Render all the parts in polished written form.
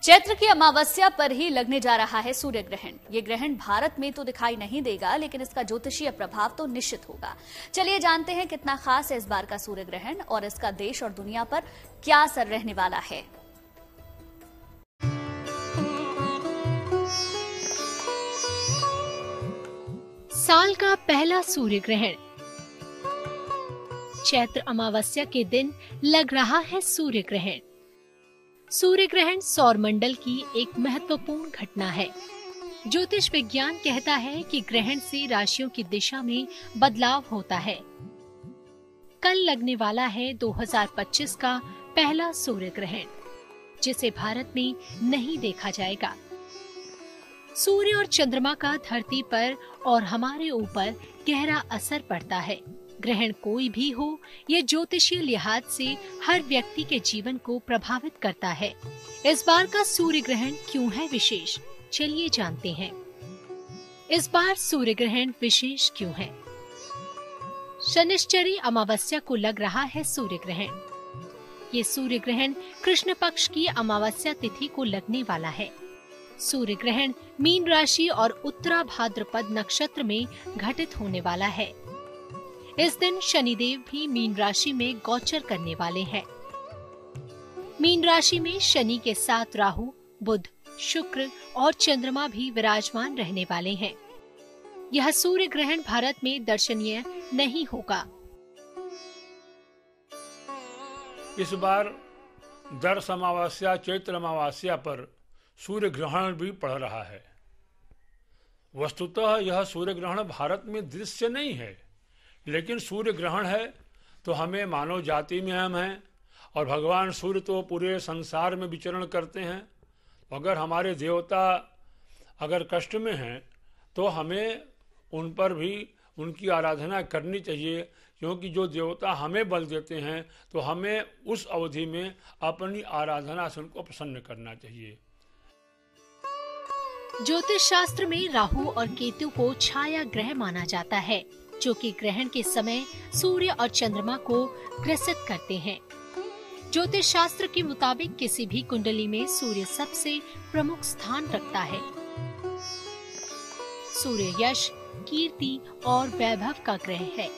चैत्र की अमावस्या पर ही लगने जा रहा है सूर्य ग्रहण। ये ग्रहण भारत में तो दिखाई नहीं देगा, लेकिन इसका ज्योतिषीय प्रभाव तो निश्चित होगा। चलिए जानते हैं कितना खास है इस बार का सूर्य ग्रहण और इसका देश और दुनिया पर क्या असर रहने वाला है। साल का पहला सूर्य ग्रहण। चैत्र अमावस्या के दिन लग रहा है सूर्य ग्रहण। सूर्य ग्रहण सौर मंडल की एक महत्वपूर्ण घटना है। ज्योतिष विज्ञान कहता है कि ग्रहण से राशियों की दिशा में बदलाव होता है। कल लगने वाला है 2025 का पहला सूर्य ग्रहण, जिसे भारत में नहीं देखा जाएगा। सूर्य और चंद्रमा का धरती पर और हमारे ऊपर गहरा असर पड़ता है। ग्रहण कोई भी हो, ये ज्योतिषीय लिहाज से हर व्यक्ति के जीवन को प्रभावित करता है। इस बार का सूर्य ग्रहण क्यों है विशेष, चलिए जानते हैं। इस बार सूर्य ग्रहण विशेष क्यों है? शनिश्चरी अमावस्या को लग रहा है सूर्य ग्रहण। ये सूर्य ग्रहण कृष्ण पक्ष की अमावस्या तिथि को लगने वाला है। सूर्य ग्रहण मीन राशि और उत्तरा भाद्रपद नक्षत्र में घटित होने वाला है। इस दिन शनिदेव भी मीन राशि में गोचर करने वाले हैं। मीन राशि में शनि के साथ राहु, बुध, शुक्र और चंद्रमा भी विराजमान रहने वाले हैं। यह सूर्य ग्रहण भारत में दर्शनीय नहीं होगा। इस बार दर्श अमावस्या चैत्र अमावस्या पर सूर्य ग्रहण भी पड़ रहा है। वस्तुतः यह सूर्य ग्रहण भारत में दृश्य नहीं है, लेकिन सूर्य ग्रहण है तो हमें मानव जाति में हम हैं और भगवान सूर्य तो पूरे संसार में विचरण करते हैं। अगर हमारे देवता अगर कष्ट में हैं तो हमें उन पर भी उनकी आराधना करनी चाहिए, क्योंकि जो देवता हमें बल देते हैं तो हमें उस अवधि में अपनी आराधना से उनको प्रसन्न करना चाहिए। ज्योतिष शास्त्र में राहु और केतु को छाया ग्रह माना जाता है, जो कि ग्रहण के समय सूर्य और चंद्रमा को ग्रसित करते हैं। ज्योतिष शास्त्र के मुताबिक किसी भी कुंडली में सूर्य सबसे प्रमुख स्थान रखता है। सूर्य यश, कीर्ति और वैभव का ग्रह है।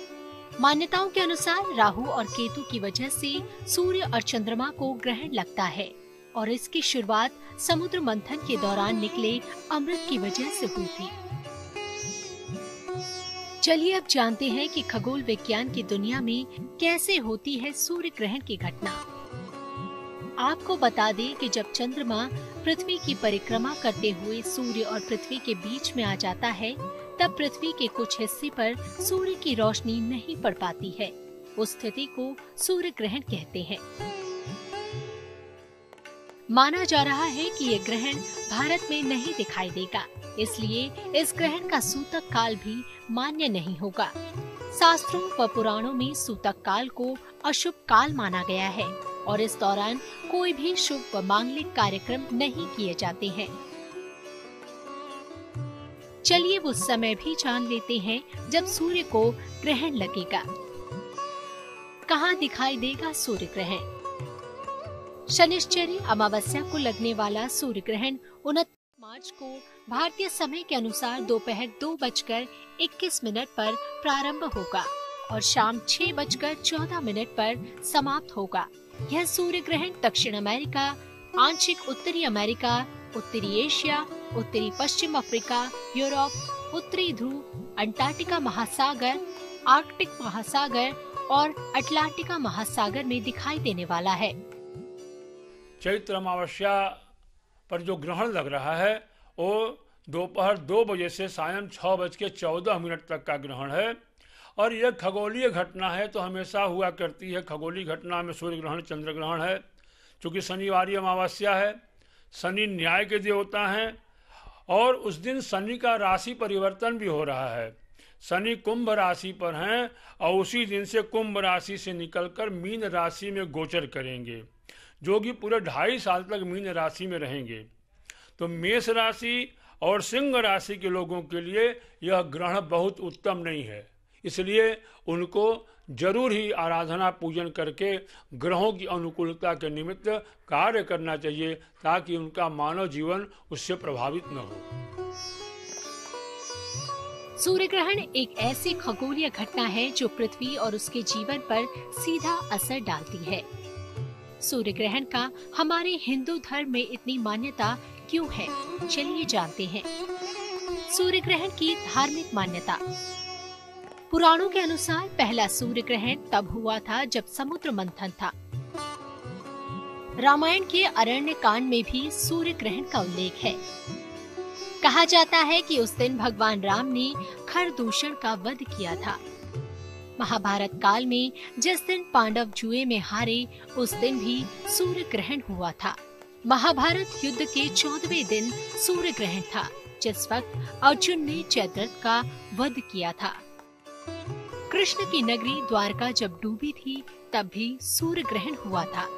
मान्यताओं के अनुसार राहु और केतु की वजह से सूर्य और चंद्रमा को ग्रहण लगता है और इसकी शुरुआत समुद्र मंथन के दौरान निकले अमृत की वजह से हुई थी। चलिए अब जानते हैं कि खगोल विज्ञान की दुनिया में कैसे होती है सूर्य ग्रहण की घटना। आपको बता दें कि जब चंद्रमा पृथ्वी की परिक्रमा करते हुए सूर्य और पृथ्वी के बीच में आ जाता है, तब पृथ्वी के कुछ हिस्से पर सूर्य की रोशनी नहीं पड़ पाती है। उस स्थिति को सूर्य ग्रहण कहते हैं। माना जा रहा है कि ये ग्रहण भारत में नहीं दिखाई देगा, इसलिए इस ग्रहण का सूतक काल भी मान्य नहीं होगा। शास्त्रों व पुराणों में सूतक काल को अशुभ काल माना गया है और इस दौरान कोई भी शुभ व मांगलिक कार्यक्रम नहीं किए जाते हैं। चलिए वो समय भी जान लेते हैं जब सूर्य को ग्रहण लगेगा। कहाँ दिखाई देगा सूर्य ग्रहण? शनिश्चरी अमावस्या को लगने वाला सूर्य ग्रहण 29 मार्च को भारतीय समय के अनुसार दोपहर 2:21 पर प्रारंभ होगा और शाम 6:14 पर समाप्त होगा। यह सूर्य ग्रहण दक्षिण अमेरिका, आंशिक उत्तरी अमेरिका, उत्तरी एशिया, उत्तरी पश्चिम अफ्रीका, यूरोप, उत्तरी ध्रुव, अंटार्कटिका महासागर, आर्कटिक महासागर और अटलांटिका महासागर में दिखाई देने वाला है। चैत्र अमावस्या पर जो ग्रहण लग रहा है वो दोपहर 2 बजे से सायं 6:14 तक का ग्रहण है और यह खगोलीय घटना है, तो हमेशा हुआ करती है। खगोलीय घटना में सूर्य ग्रहण चंद्र ग्रहण है। चूँकि शनिवारी अमावस्या है, शनि न्याय के देवता हैं और उस दिन शनि का राशि परिवर्तन भी हो रहा है। शनि कुंभ राशि पर हैं और उसी दिन से कुंभ राशि से निकलकर मीन राशि में गोचर करेंगे, जो कि पूरे 2.5 साल तक मीन राशि में रहेंगे। तो मेष राशि और सिंह राशि के लोगों के लिए यह ग्रहण बहुत उत्तम नहीं है। इसलिए उनको जरूर ही आराधना पूजन करके ग्रहों की अनुकूलता के निमित्त कार्य करना चाहिए, ताकि उनका मानव जीवन उससे प्रभावित न हो। सूर्य ग्रहण एक ऐसी खगोलीय घटना है जो पृथ्वी और उसके जीवन पर सीधा असर डालती है। सूर्य ग्रहण का हमारे हिंदू धर्म में इतनी मान्यता क्यों है, चलिए जानते हैं। सूर्य ग्रहण की धार्मिक मान्यता। पुराणों के अनुसार पहला सूर्य ग्रहण तब हुआ था जब समुद्र मंथन था। रामायण के अरण्य कांड में भी सूर्य ग्रहण का उल्लेख है। कहा जाता है कि उस दिन भगवान राम ने खरदूषण का वध किया था। महाभारत काल में जिस दिन पांडव जुए में हारे, उस दिन भी सूर्य ग्रहण हुआ था। महाभारत युद्ध के 14वें दिन सूर्य ग्रहण था, जिस वक्त अर्जुन ने जयद्रथ का वध किया था। कृष्ण की नगरी द्वारका जब डूबी थी, तब भी सूर्य ग्रहण हुआ था।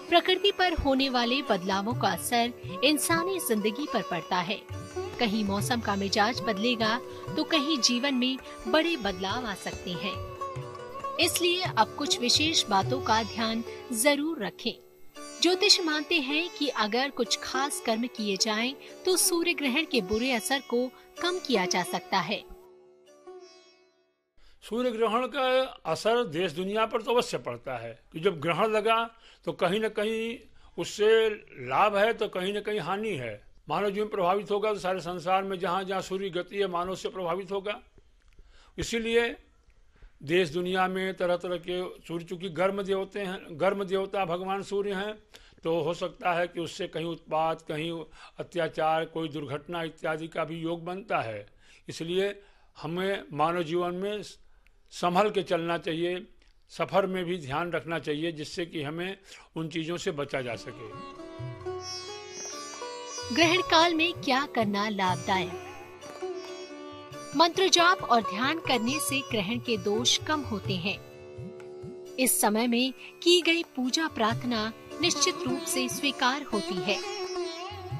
प्रकृति पर होने वाले बदलावों का असर इंसानी जिंदगी पर पड़ता है। कहीं मौसम का मिजाज बदलेगा तो कहीं जीवन में बड़े बदलाव आ सकते हैं। इसलिए अब कुछ विशेष बातों का ध्यान जरूर रखें। ज्योतिष मानते हैं कि अगर कुछ खास कर्म किए जाएं, तो सूर्य ग्रहण के बुरे असर को कम किया जा सकता है। सूर्य ग्रहण का असर देश दुनिया पर तो अवश्य पड़ता है कि जब ग्रहण लगा तो कहीं न कहीं उससे लाभ है तो कहीं न कहीं हानि है। मानव जीवन प्रभावित होगा तो सारे संसार में जहाँ जहाँ सूर्य गति है मानव से प्रभावित होगा। इसीलिए देश दुनिया में तरह तरह के सूर्य, चूंकि गर्म देवता भगवान सूर्य हैं, तो हो सकता है कि उससे कहीं उत्पात, कहीं अत्याचार, कोई दुर्घटना इत्यादि का भी योग बनता है। इसलिए हमें मानव जीवन में संभल के चलना चाहिए, सफर में भी ध्यान रखना चाहिए, जिससे कि हमें उन चीजों से बचा जा सके। ग्रहण काल में क्या करना लाभदायक? मंत्र जाप और ध्यान करने से ग्रहण के दोष कम होते हैं। इस समय में की गई पूजा प्रार्थना निश्चित रूप से स्वीकार होती है।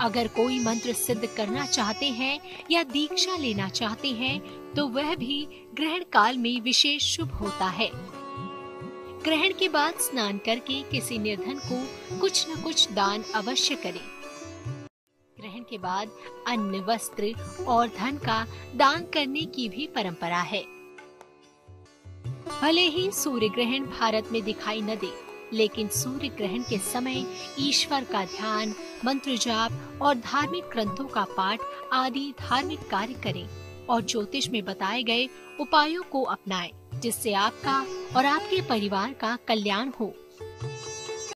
अगर कोई मंत्र सिद्ध करना चाहते हैं या दीक्षा लेना चाहते हैं, तो वह भी ग्रहण काल में विशेष शुभ होता है। ग्रहण के बाद स्नान करके किसी निर्धन को कुछ न कुछ दान अवश्य करें। ग्रहण के बाद अन्न, वस्त्र और धन का दान करने की भी परंपरा है। भले ही सूर्य ग्रहण भारत में दिखाई न दे, लेकिन सूर्य ग्रहण के समय ईश्वर का ध्यान, मंत्र जाप और धार्मिक ग्रंथों का पाठ आदि धार्मिक कार्य करें और ज्योतिष में बताए गए उपायों को अपनाएं, जिससे आपका और आपके परिवार का कल्याण हो।